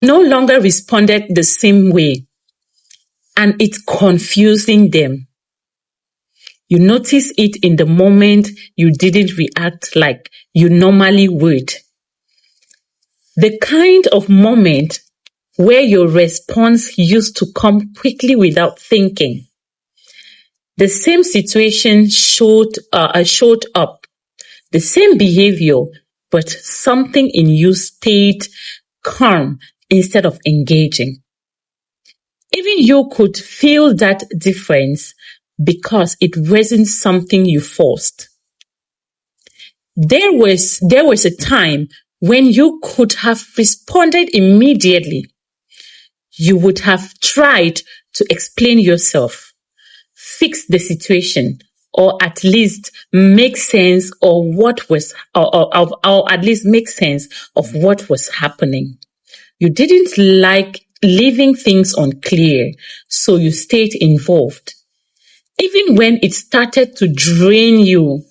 no longer responded the same way, and it's confusing them. You notice it in the moment you didn't react like you normally would. The kind of moment where your response used to come quickly without thinking. The same situation showed up, the same behavior, but something in you stayed calm instead of engaging. Even you could feel that difference because it wasn't something you forced. There was a time when you could have responded immediately. You would have tried to explain yourself, fix the situation, or at least make sense of what was, or at least make sense of what was happening. You didn't like leaving things unclear, so you stayed involved, even when it started to drain you.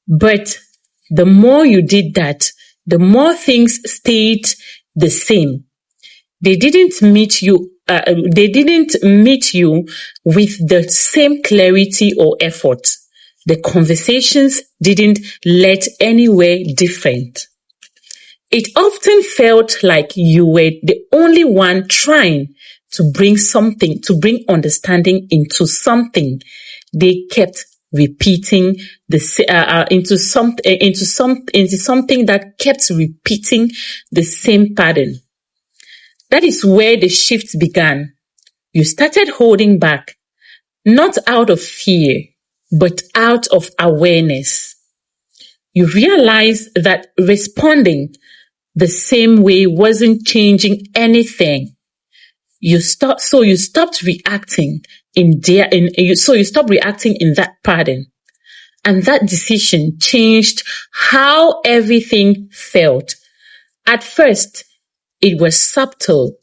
But the more you did that, the more things stayed the same. They didn't meet you with the same clarity or effort. The conversations didn't lead anywhere different. It often felt like you were the only one trying to bring understanding into something they kept repeating into something that kept repeating the same pattern. That is where the shift began. You started holding back, not out of fear, but out of awareness. You realized that responding the same way wasn't changing anything. You stopped reacting in that pattern. And that decision changed how everything felt. At first, it was subtle.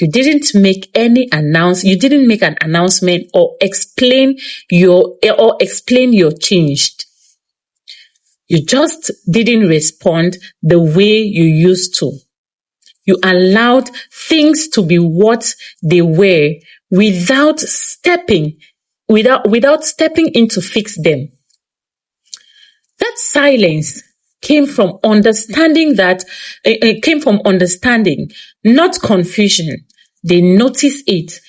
You didn't make an announcement or explain your change. You just didn't respond the way you used to. You allowed things to be what they were without stepping in to fix them. That silence came from understanding, not confusion. They noticed it.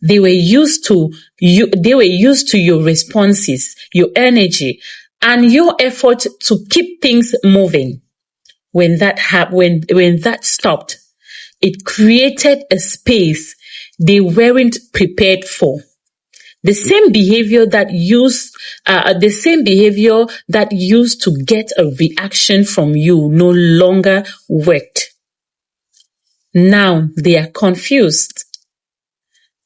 They were used to your responses, your energy, and your effort to keep things moving. When that stopped, it created a space they weren't prepared for. The same behavior that used to get a reaction from you no longer worked. Now they are confused.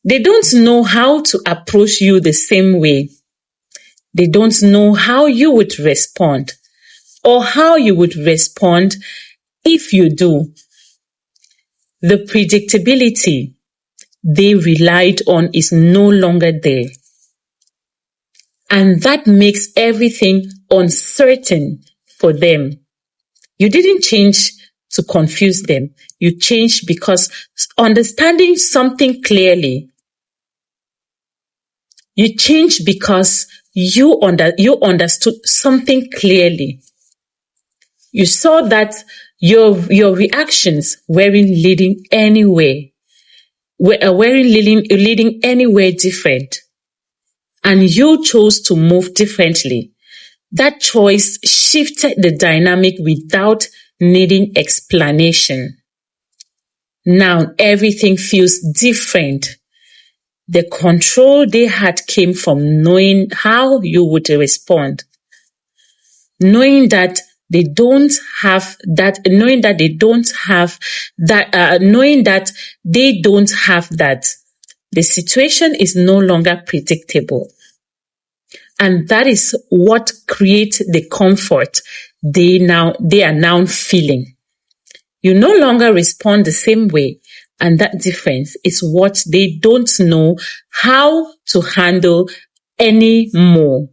They don't know how to approach you the same way. They don't know how you would respond, or how you would respond if you do. The predictability they relied on is no longer there. And that makes everything uncertain for them. You didn't change to confuse them. You changed because understanding something clearly. You changed because you understood something clearly. You saw that your reactions weren't leading anywhere different, and you chose to move differently. That choice shifted the dynamic without needing explanation. Now everything feels different. The control they had came from knowing how you would respond, knowing that they don't have that. The situation is no longer predictable. And that is what creates the comfort they are now feeling. You no longer respond the same way, and that difference is what they don't know how to handle anymore.